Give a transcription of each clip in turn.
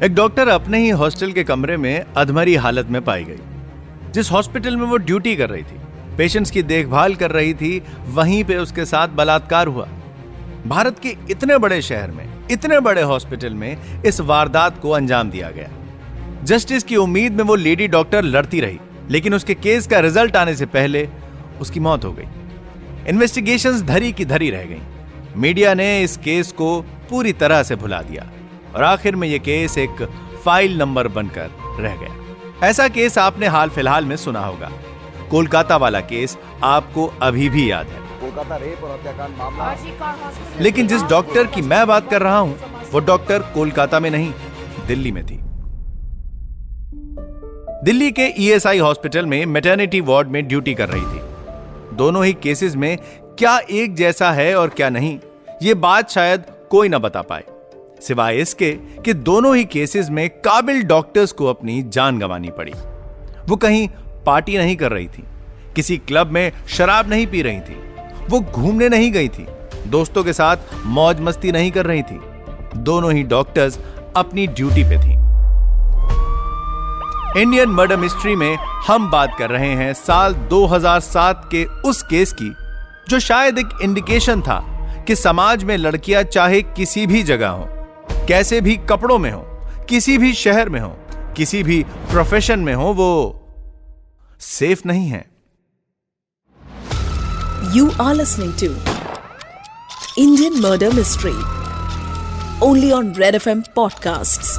एक डॉक्टर अपने ही हॉस्टल के कमरे में अधमरी हालत में पाई गई। जिस हॉस्पिटल में वो ड्यूटी कर रही थी, पेशेंट्स की देखभाल कर रही थी, वहीं पे उसके साथ बलात्कार हुआ। भारत के इतने बड़े शहर में, इतने बड़े हॉस्पिटल में इस वारदात को अंजाम दिया गया। जस्टिस की उम्मीद में वो लेडी डॉक्टर लड़ती रही, लेकिन उसके केस का रिजल्ट आने से पहले उसकी मौत हो गई। इन्वेस्टिगेशंस धरी की धरी रह गई। मीडिया ने इस केस को पूरी तरह से भुला दिया और आखिर में यह केस एक फाइल नंबर बनकर रह गया। ऐसा केस आपने हाल फिलहाल में सुना होगा। कोलकाता वाला केस आपको अभी भी याद है। कोलकाता रेप और हत्याकांड मामला। लेकिन जिस डॉक्टर की मैं बात कर रहा हूं, वो डॉक्टर कोलकाता में नहीं, दिल्ली में थी। दिल्ली के ईएसआई हॉस्पिटल में मैटरनिटी वार्ड में ड्यूटी कर रही थी। दोनों ही केसेस में क्या एक जैसा है और क्या नहीं, ये बात शायद कोई ना बता पाए, सिवाय इसके कि दोनों ही केसेस में काबिल डॉक्टर्स को अपनी जान गंवानी पड़ी। वो कहीं पार्टी नहीं कर रही थी, किसी क्लब में शराब नहीं पी रही थी, वो घूमने नहीं गई थी, दोस्तों के साथ मौज मस्ती नहीं कर रही थी। दोनों ही डॉक्टर्स अपनी ड्यूटी पे थी। इंडियन मर्डर मिस्ट्री में हम बात कर रहे हैं साल 2007 के उस केस की, जो शायद एक इंडिकेशन था कि समाज में लड़कियां चाहे किसी भी जगह हो, कैसे भी कपड़ों में हो, किसी भी शहर में हो, किसी भी प्रोफेशन में हो, वो सेफ नहीं है। You are listening to Indian Murder Mystery only on Red FM Podcasts.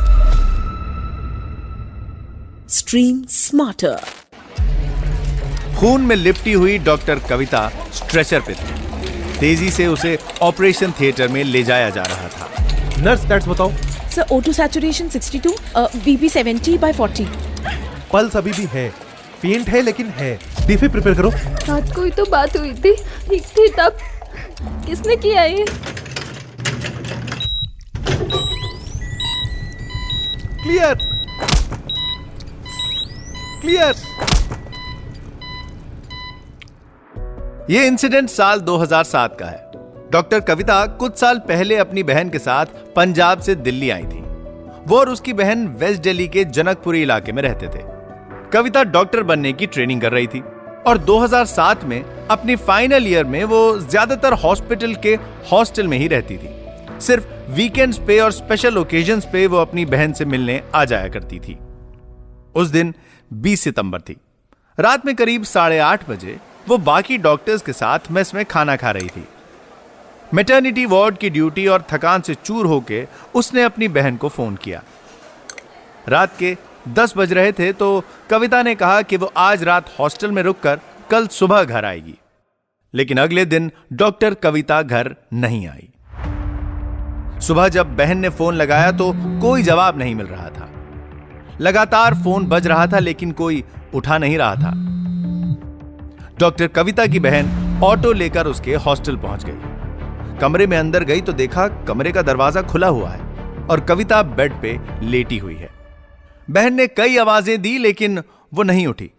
Stream smarter. खून में लिपटी हुई डॉक्टर कविता स्ट्रेचर पे थी। तेजी से उसे ऑपरेशन थिएटर में ले जाया जा रहा था। नर्स स्टैट्स बताओ। Sir, O2 saturation 62, BP 70/40. Pulse अभी भी है, फेंट है लेकिन है। डीफी प्रिपेयर करो। रात को ही तो बात हुई थी, ठीक थी तब। किसने किया ये? Clear clear. यह इंसिडेंट साल 2007 का है। डॉक्टर कविता कुछ साल पहले अपनी बहन के साथ पंजाब से दिल्ली आई थी। वो और उसकी बहन वेस्ट दिल्ली के जनकपुरी इलाके में रहते थे। कविता डॉक्टर बनने की ट्रेनिंग कर रही थी और 2007 में अपनी फाइनल ईयर में वो ज्यादातर हॉस्पिटल के हॉस्टल में ही रहती थी। सिर्फ वीकेंड्स पे और स्पेशल ओकेजन्स पे वो अपनी बहन से मिलने आ जाया करती थी। उस दिन 20 सितंबर थी। रात में करीब 8:30 बजे वो बाकी डॉक्टर्स के साथ मेस में खाना खा रही थी। मैटरनिटी वार्ड की ड्यूटी और थकान से चूर होके उसने अपनी बहन को फोन किया। रात के 10 बज रहे थे तो कविता ने कहा कि वो आज रात हॉस्टल में रुककर कल सुबह घर आएगी। लेकिन अगले दिन डॉक्टर कविता घर नहीं आई। सुबह जब बहन ने फोन लगाया तो कोई जवाब नहीं मिल रहा था। लगातार फोन बज रहा था लेकिन कोई उठा नहीं रहा था। डॉक्टर कविता की बहन ऑटो लेकर उसके हॉस्टल पहुंच गई। कमरे में अंदर गई तो देखा कमरे का दरवाजा खुला हुआ है और कविता बेड पे लेटी हुई है। बहन ने कई आवाजें दी लेकिन वो नहीं उठी।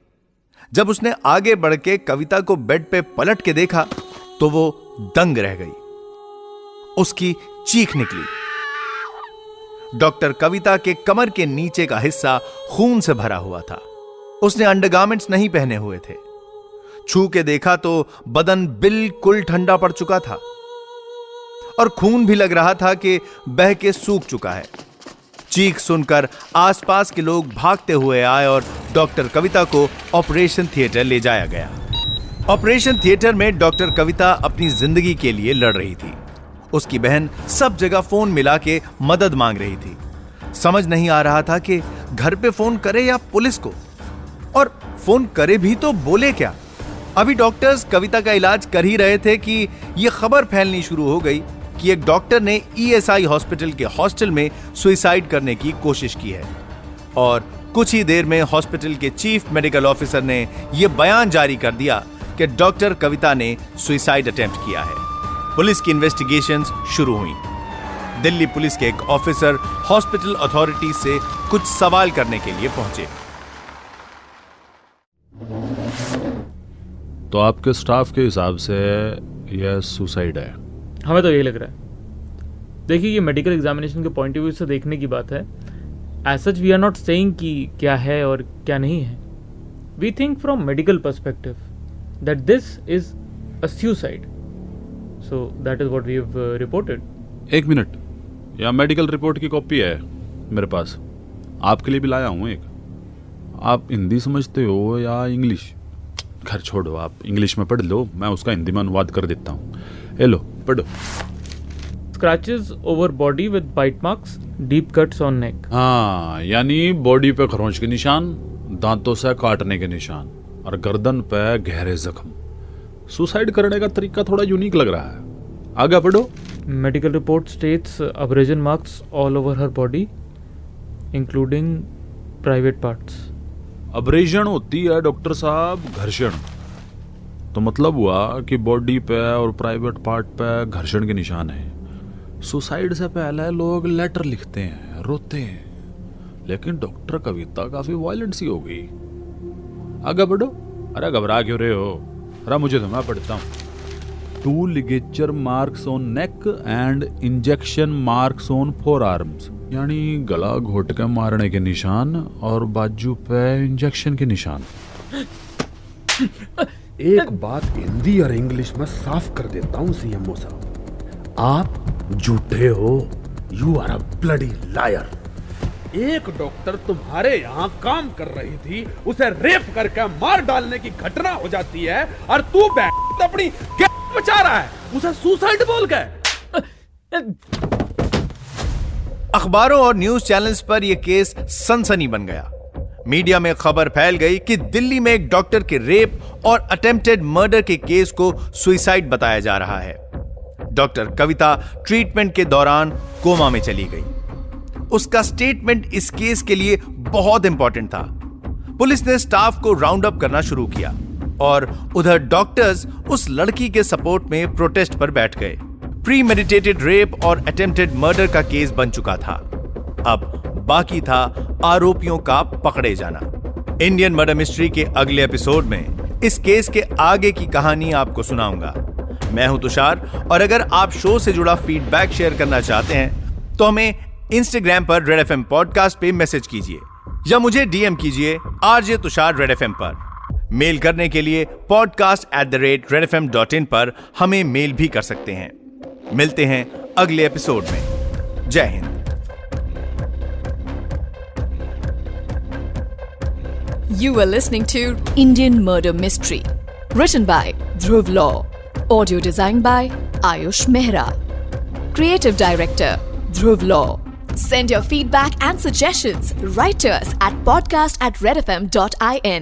जब उसने आगे बढ़ के कविता को बेड पे पलट के देखा तो वो दंग रह गई। उसकी चीख निकली। डॉक्टर कविता के कमर के नीचे का हिस्सा खून से भरा हुआ था। उसने अंडरगारमेंट्स नहीं पहने हुए थे। छू के देखा तो बदन बिल्कुल ठंडा पड़ चुका था और खून भी लग रहा था कि बह के सूख चुका है। चीख सुनकर आसपास के लोग भागते हुए आए और डॉक्टर कविता को ऑपरेशन थिएटर ले जाया गया। ऑपरेशन थिएटर में डॉक्टर कविता अपनी जिंदगी के लिए लड़ रही थी। उसकी बहन सब जगह फोन मिला के मदद मांग रही थी। समझ नहीं आ रहा था कि घर पे फोन करे या पुलिस को, और फोन करे भी तो बोले क्या। अभी डॉक्टर्स कविता का इलाज कर ही रहे थे कि यह खबर फैलनी शुरू हो गई कि एक डॉक्टर ने ईएसआई हॉस्पिटल के हॉस्टल में सुसाइड करने की कोशिश की है। और कुछ ही देर में हॉस्पिटल के चीफ मेडिकल ऑफिसर ने यह बयान जारी कर दिया कि डॉक्टर कविता ने सुसाइड अटेम्प्ट किया है। पुलिस की इन्वेस्टिगेशंस शुरू हुई। दिल्ली पुलिस के एक ऑफिसर हॉस्पिटल अथॉरिटी से कुछ सवाल करने के लिए पहुंचे। तो आपके स्टाफ के हिसाब से यह सुसाइड है? हमें तो यही लग रहा है। देखिए, ये मेडिकल एग्जामिनेशन के पॉइंट ऑफ व्यू से देखने की बात है। As such we are not saying कि क्या है और क्या नहीं है. We think from medical perspective that this is a suicide. So that is what we have reported. एक मिनट, यह मेडिकल रिपोर्ट की कॉपी है मेरे पास, आपके लिए भी लाया हूँ एक. आप हिंदी समझते हो या इंग्लिश? खैर छोड़ो, आप इंग्लिश में पढ़ लो, मैं उसका हिंदी में अनुवाद कर देता हूँ. ये लो पढ़ो. Scratches over body with bite marks, deep cuts on neck. हाँ, यानी बॉडी पे खरोंच के निशान, दांतों से काटने के निशान और गर्दन पे गहरे जख्म. सुसाइड करने का तरीका थोड़ा यूनिक लग रहा है. आगे पढ़ो. Medical report states abrasion marks all over her body, including private parts. Abrasion होती है डॉक्टर साहब घर्षण. तो मतलब हुआ कि बॉडी पे और प्राइवेट पार्ट पे घर्षण के निशान है. सुसाइड से पहले लोग लेटर लिखते हैं, रोते हैं, लेकिन डॉक्टर कविता काफी वायलेंट सी हो गई. आगे बढ़ो. अरे घबरा क्यों रहे हो? अरे मुझे तो मैं पढ़ता हूँ. 2 ligature marks on neck and injection marks on forearms. यानी गला घोट के मारने के निशान और बाजू पे इंजेक्शन के निशान. एक बात हिंदी और इंग्लिश में साफ कर देता हूं सीएमओ साहब, आप झूठे हो. You are a bloody liar. एक डॉक्टर तुम्हारे यहाँ काम कर रही थी, उसे रेप करके मार डालने की घटना हो जाती है और तू अपनी बचा रहा है, उसे सुसाइड बोल गए. अखबारों और न्यूज चैनल्स पर यह केस सनसनी बन गया. मीडिया में खबर फैल गई कि दिल्ली में एक डॉक्टर के रेप और अटेम्प्टेड मर्डर के केस को सुसाइड बताया जा रहा है. डॉक्टर कविता ट्रीटमेंट के दौरान कोमा में चली गई. उसका स्टेटमेंट इस केस के लिए बहुत इंपॉर्टेंट था. पुलिस ने स्टाफ को राउंड अप करना शुरू किया और उधर डॉक्टर्स उस लड़की के सपोर्ट में प्रोटेस्ट पर बैठ गए. प्रीमेडिटेटेड रेप और अटेम्प्टेड मर्डर का केस बन चुका था. अब बाकी था आरोपियों का पकड़े जाना. इंडियन मर्डर मिस्ट्री के अगले एपिसोड में इस केस के आगे की कहानी आपको सुनाऊंगा. मैं हूं तुषार और अगर आप शो से जुड़ा फीडबैक शेयर करना चाहते हैं तो हमें इंस्टाग्राम पर रेड एफएम पॉडकास्ट पे मैसेज कीजिए या मुझे डीएम कीजिए RJ तुषार रेड एफएम पर. मेल करने के लिए podcast@redfm.in पर हमें मेल भी कर सकते हैं. मिलते हैं अगले एपिसोड में. जय Hind. You are listening to Indian Murder Mystery, written by Dhruv Law, audio designed by Ayush Mehra, creative director Dhruv Law. Send your feedback and suggestions right to us at podcast@redfm.in.